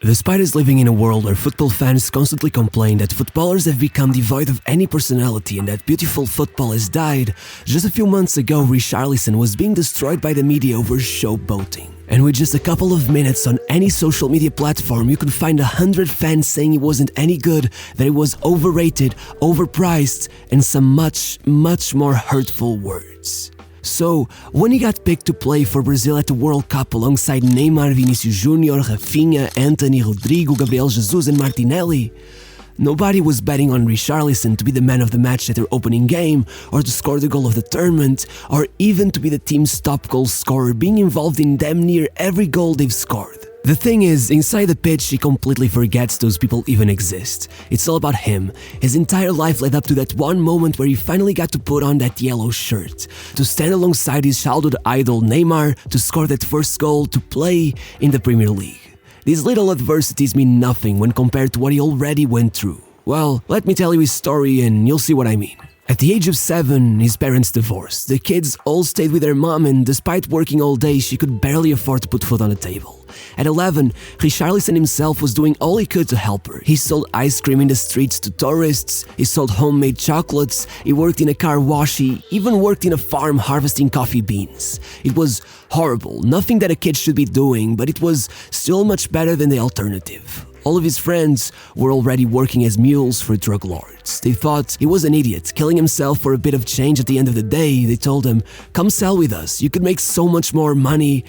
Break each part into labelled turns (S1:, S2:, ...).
S1: Despite us living in a world where football fans constantly complain that footballers have become devoid of any personality and that beautiful football has died, just a few months ago Richarlison was being destroyed by the media over showboating. And with just a couple of minutes on any social media platform, you could find 100 fans saying he wasn't any good, that he was overrated, overpriced, and some much more hurtful words. So, when he got picked to play for Brazil at the World Cup alongside Neymar, Vinicius Jr., Rafinha, Antony, Rodrigo, Gabriel Jesus and Martinelli, nobody was betting on Richarlison to be the man of the match at their opening game, or to score the goal of the tournament, or even to be the team's top goal scorer, being involved in damn near every goal they've scored. The thing is, inside the pitch, he completely forgets those people even exist. It's all about him. His entire life led up to that one moment where he finally got to put on that yellow shirt, to stand alongside his childhood idol Neymar, to score that first goal, to play in the Premier League. These little adversities mean nothing when compared to what he already went through. Well, let me tell you his story and you'll see what I mean. At the age of 7, his parents divorced. The kids all stayed with their mom, and despite working all day, she could barely afford to put food on the table. At 11, Richarlison himself was doing all he could to help her. He sold ice cream in the streets to tourists, he sold homemade chocolates, he worked in a car wash, he even worked in a farm harvesting coffee beans. It was horrible, nothing that a kid should be doing, but it was still much better than the alternative. All of his friends were already working as mules for drug lords. They thought he was an idiot, killing himself for a bit of change at the end of the day. They told him, "Come sell with us, you could make so much more money."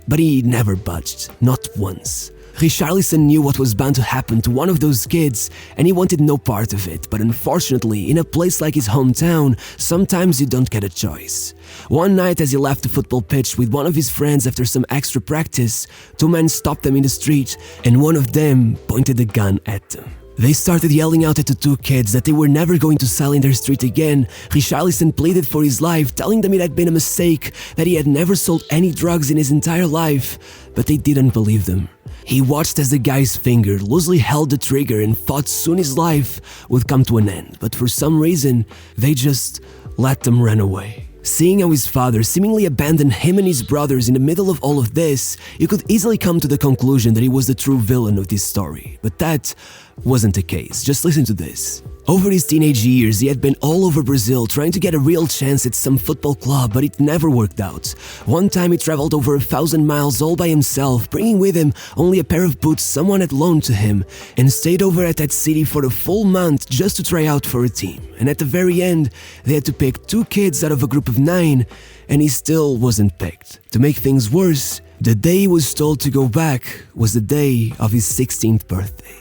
S1: But he never budged, not once. Richarlison knew what was bound to happen to one of those kids, and he wanted no part of it, but unfortunately, in a place like his hometown, sometimes you don't get a choice. One night as he left the football pitch with one of his friends after some extra practice, two men stopped them in the street, and one of them pointed a gun at them. They started yelling out at the two kids that they were never going to sell in their street again. Richarlison pleaded for his life, telling them it had been a mistake, that he had never sold any drugs in his entire life, but they didn't believe them. He watched as the guy's finger loosely held the trigger and thought soon his life would come to an end, but for some reason, they just let them run away. Seeing how his father seemingly abandoned him and his brothers in the middle of all of this, you could easily come to the conclusion that he was the true villain of this story. But that wasn't the case. Just listen to this. Over his teenage years, he had been all over Brazil trying to get a real chance at some football club, but it never worked out. One time he traveled over 1,000 miles all by himself, bringing with him only a pair of boots someone had loaned to him, and stayed over at that city for a full month just to try out for a team. And at the very end, they had to pick 2 kids out of a group of 9, and he still wasn't picked. To make things worse, the day he was told to go back was the day of his 16th birthday.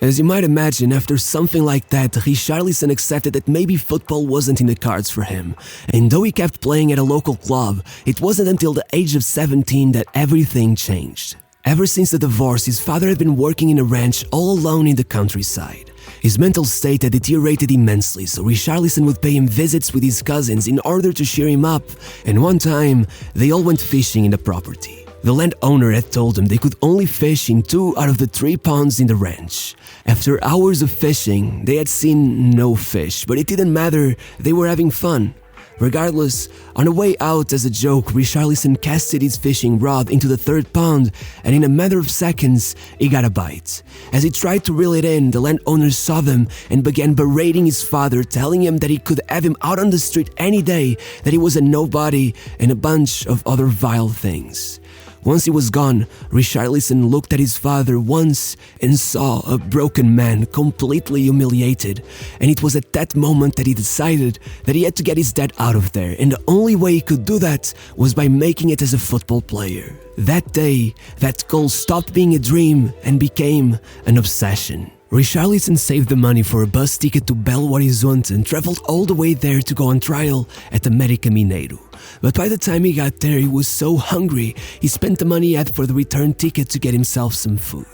S1: As you might imagine, after something like that, Richarlison accepted that maybe football wasn't in the cards for him. And though he kept playing at a local club, it wasn't until the age of 17 that everything changed. Ever since the divorce, his father had been working in a ranch all alone in the countryside. His mental state had deteriorated immensely, so Richarlison would pay him visits with his cousins in order to cheer him up, and one time, they all went fishing in the property. The landowner had told them they could only fish in 2 out of the 3 ponds in the ranch. After hours of fishing, they had seen no fish, but it didn't matter, they were having fun. Regardless, on the way out as a joke, Richarlison casted his fishing rod into the 3rd pond, and in a matter of seconds, he got a bite. As he tried to reel it in, the landowner saw them and began berating his father, telling him that he could have him out on the street any day, that he was a nobody, and a bunch of other vile things. Once he was gone, Richarlison looked at his father once and saw a broken man completely humiliated, and it was at that moment that he decided that he had to get his dad out of there, and the only way he could do that was by making it as a football player. That day, that goal stopped being a dream and became an obsession. Richarlison saved the money for a bus ticket to Belo Horizonte and traveled all the way there to go on trial at the América Mineiro. But by the time he got there, he was so hungry, he spent the money he had for the return ticket to get himself some food.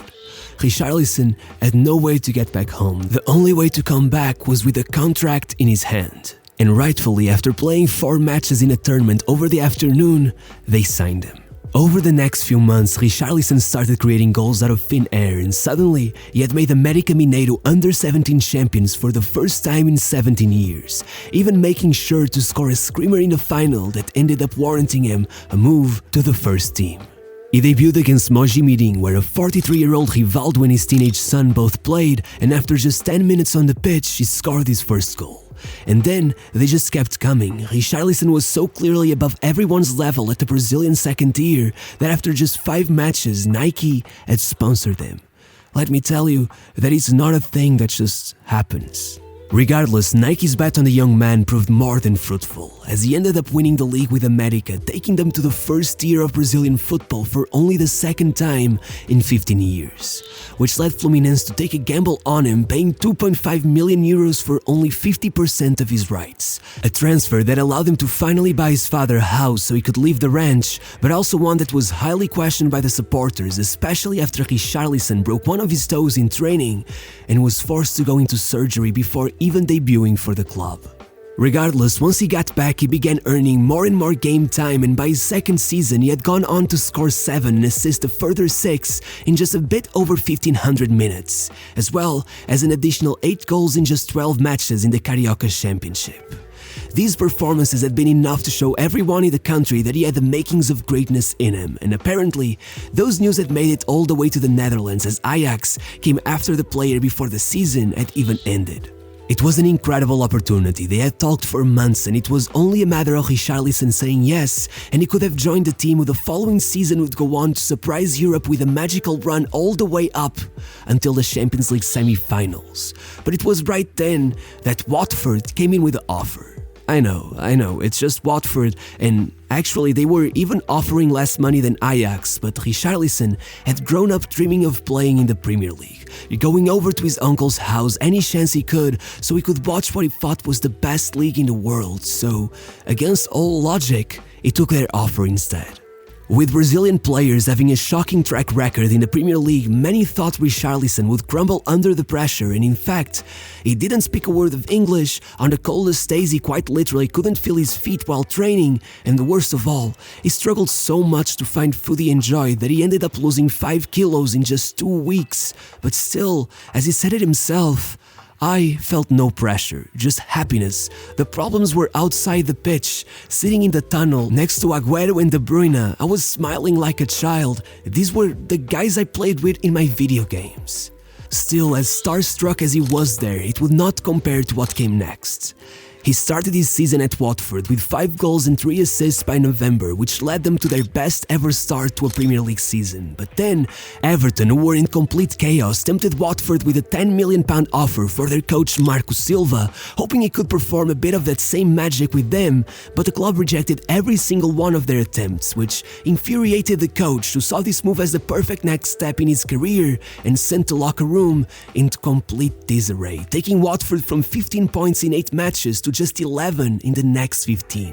S1: Richarlison had no way to get back home. The only way to come back was with a contract in his hand. And rightfully, after playing 4 matches in a tournament over the afternoon, they signed him. Over the next few months, Richarlison started creating goals out of thin air, and suddenly he had made América Mineiro under-17 champions for the first time in 17 years, even making sure to score a screamer in the final that ended up warranting him a move to the first team. He debuted against Mojimirim, where a 43-year-old Rivaldo and his teenage son both played, and after just 10 minutes on the pitch, he scored his first goal. And then, they just kept coming. Richarlison was so clearly above everyone's level at the Brazilian second tier that after just 5 matches, Nike had sponsored him. Let me tell you that it's not a thing that just happens. Regardless, Nike's bet on the young man proved more than fruitful, as he ended up winning the league with America, taking them to the first tier of Brazilian football for only the second time in 15 years, which led Fluminense to take a gamble on him, paying 2.5 million euros for only 50% of his rights. A transfer that allowed him to finally buy his father a house so he could leave the ranch, but also one that was highly questioned by the supporters, especially after Richarlison broke one of his toes in training and was forced to go into surgery before even debuting for the club. Regardless, once he got back, he began earning more and more game time, and by his second season he had gone on to score 7 and assist a further 6 in just a bit over 1500 minutes, as well as an additional 8 goals in just 12 matches in the Carioca Championship. These performances had been enough to show everyone in the country that he had the makings of greatness in him, and apparently, those news had made it all the way to the Netherlands as Ajax came after the player before the season had even ended. It was an incredible opportunity. They had talked for months, and it was only a matter of Richarlison saying yes, and he could have joined the team who the following season would go on to surprise Europe with a magical run all the way up until the Champions League semi-finals. But it was right then that Watford came in with the offer. I know, it's just Watford, and actually they were even offering less money than Ajax, but Richarlison had grown up dreaming of playing in the Premier League, going over to his uncle's house any chance he could so he could watch what he thought was the best league in the world, so against all logic, he took their offer instead. With Brazilian players having a shocking track record in the Premier League, many thought Richarlison would crumble under the pressure, and in fact, he didn't speak a word of English. On the coldest days he quite literally couldn't feel his feet while training, and the worst of all, he struggled so much to find food he enjoyed that he ended up losing 5 kilos in just 2 weeks. But still, as he said it himself, I felt no pressure, just happiness. The problems were outside the pitch. Sitting in the tunnel next to Agüero and De Bruyne, I was smiling like a child. These were the guys I played with in my video games. Still, as starstruck as he was there, it would not compare to what came next. He started his season at Watford with 5 goals and 3 assists by November, which led them to their best ever start to a Premier League season. But then, Everton, who were in complete chaos, tempted Watford with a £10 million offer for their coach Marco Silva, hoping he could perform a bit of that same magic with them, but the club rejected every single one of their attempts, which infuriated the coach, who saw this move as the perfect next step in his career and sent the locker room into complete disarray, taking Watford from 15 points in 8 matches to just 11 in the next 15,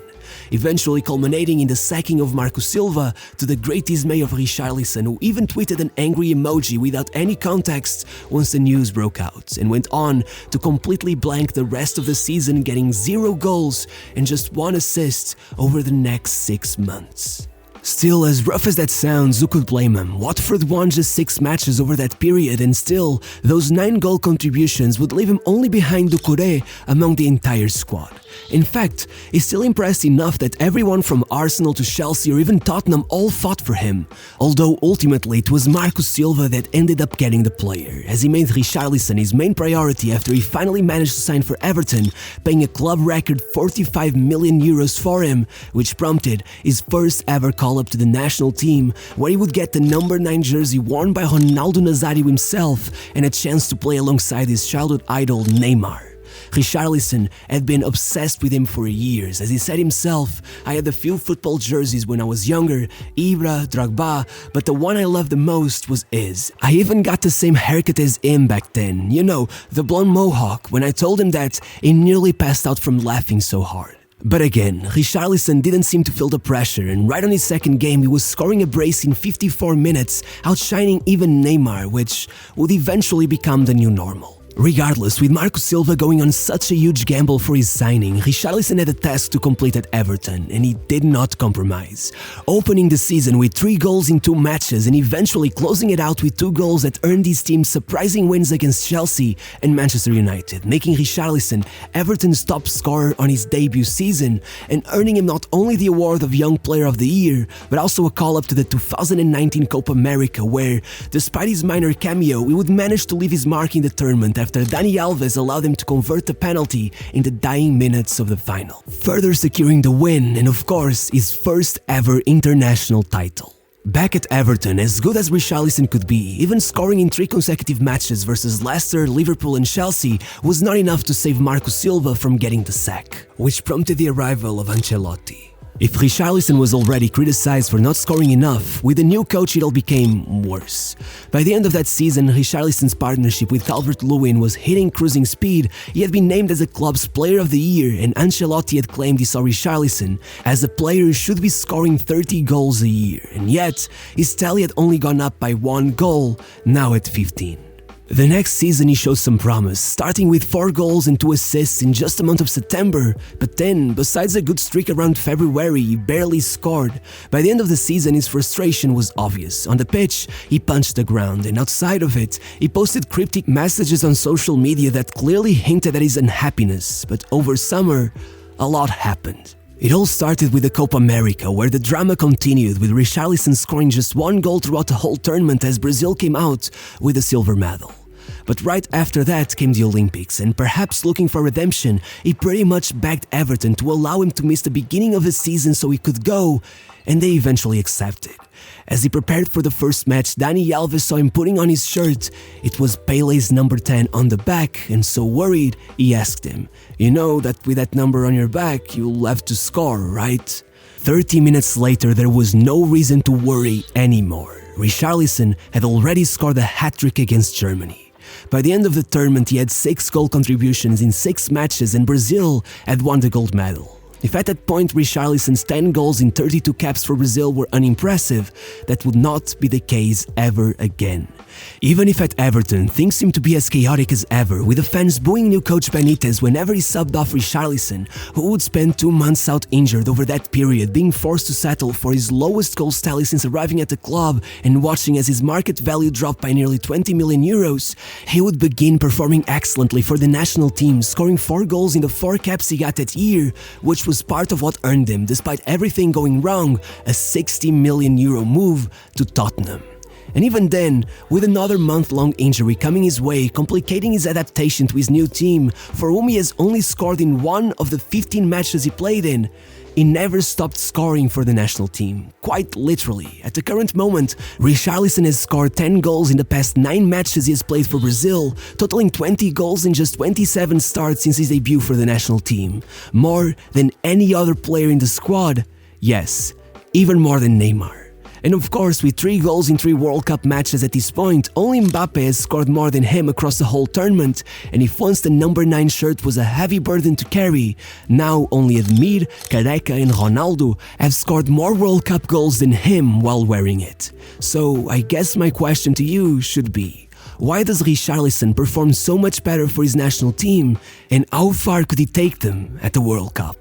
S1: eventually culminating in the sacking of Marco Silva, to the great dismay of Richarlison, who even tweeted an angry emoji without any context once the news broke out, and went on to completely blank the rest of the season, getting 0 goals and just 1 assist over the next 6 months. Still, as rough as that sounds, who could blame him? Watford won just 6 matches over that period, and still, those 9 goal contributions would leave him only behind Doucouré among the entire squad. In fact, he's still impressed enough that everyone from Arsenal to Chelsea or even Tottenham all fought for him, although ultimately it was Marco Silva that ended up getting the player, as he made Richarlison his main priority after he finally managed to sign for Everton, paying a club record 45 million euros for him, which prompted his first ever call-up to the national team, where he would get the number 9 jersey worn by Ronaldo Nazário himself and a chance to play alongside his childhood idol Neymar. Richarlison had been obsessed with him for years. As he said himself, I had a few football jerseys when I was younger, Ibra, Drogba, but the one I loved the most was his. I even got the same haircut as him back then, you know, the blonde mohawk. When I told him that, he nearly passed out from laughing so hard. But again, Richarlison didn't seem to feel the pressure, and right on his second game he was scoring a brace in 54 minutes, outshining even Neymar, which would eventually become the new normal. Regardless, with Marco Silva going on such a huge gamble for his signing, Richarlison had a task to complete at Everton, and he did not compromise. Opening the season with 3 goals in 2 matches and eventually closing it out with 2 goals that earned his team surprising wins against Chelsea and Manchester United, making Richarlison Everton's top scorer on his debut season and earning him not only the award of Young Player of the Year, but also a call-up to the 2019 Copa America where, despite his minor cameo, he would manage to leave his mark in the tournament after Dani Alves allowed him to convert the penalty in the dying minutes of the final, further securing the win and of course his first ever international title. Back at Everton, as good as Richarlison could be, even scoring in 3 consecutive matches versus Leicester, Liverpool and Chelsea was not enough to save Marco Silva from getting the sack, which prompted the arrival of Ancelotti. If Richarlison was already criticized for not scoring enough, with the new coach it all became worse. By the end of that season, Richarlison's partnership with Calvert-Lewin was hitting cruising speed. He had been named as the club's Player of the Year, and Ancelotti had claimed he saw Richarlison as a player who should be scoring 30 goals a year, and yet his tally had only gone up by 1 goal, now at 15. The next season he showed some promise, starting with 4 goals and 2 assists in just the month of September, but then, besides a good streak around February, he barely scored. By the end of the season his frustration was obvious. On the pitch, he punched the ground, and outside of it, he posted cryptic messages on social media that clearly hinted at his unhappiness, but over summer, a lot happened. It all started with the Copa America, where the drama continued, with Richarlison scoring just 1 goal throughout the whole tournament as Brazil came out with a silver medal. But right after that came the Olympics, and perhaps looking for redemption, he pretty much begged Everton to allow him to miss the beginning of the season so he could go, and they eventually accepted. As he prepared for the first match, Dani Alves saw him putting on his shirt. It was Pele's number 10 on the back, and so worried, he asked him, "You know that with that number on your back, you'll have to score, right?" 30 minutes later, there was no reason to worry anymore. Richarlison had already scored a hat-trick against Germany. By the end of the tournament, he had 6 goal contributions in 6 matches, and Brazil had won the gold medal. If at that point Richarlison's 10 goals in 32 caps for Brazil were unimpressive, that would not be the case ever again. Even if at Everton things seemed to be as chaotic as ever, with the fans booing new coach Benitez whenever he subbed off Richarlison, who would spend 2 months out injured over that period, being forced to settle for his lowest goal tally since arriving at the club and watching as his market value dropped by nearly 20 million euros, he would begin performing excellently for the national team, scoring 4 goals in the 4 caps he got that year, which was part of what earned him, despite everything going wrong, a 60 million euro move to Tottenham. And even then, with another month-long injury coming his way, complicating his adaptation to his new team, for whom he has only scored in 1 of the 15 matches he played in, he never stopped scoring for the national team, quite literally. At the current moment, Richarlison has scored 10 goals in the past 9 matches he has played for Brazil, totaling 20 goals in just 27 starts since his debut for the national team. More than any other player in the squad, yes, even more than Neymar. And of course, with 3 goals in 3 World Cup matches at this point, only Mbappe has scored more than him across the whole tournament, and if once the number 9 shirt was a heavy burden to carry, now only Admir, Careca and Ronaldo have scored more World Cup goals than him while wearing it. So I guess my question to you should be, why does Richarlison perform so much better for his national team, and how far could he take them at the World Cup?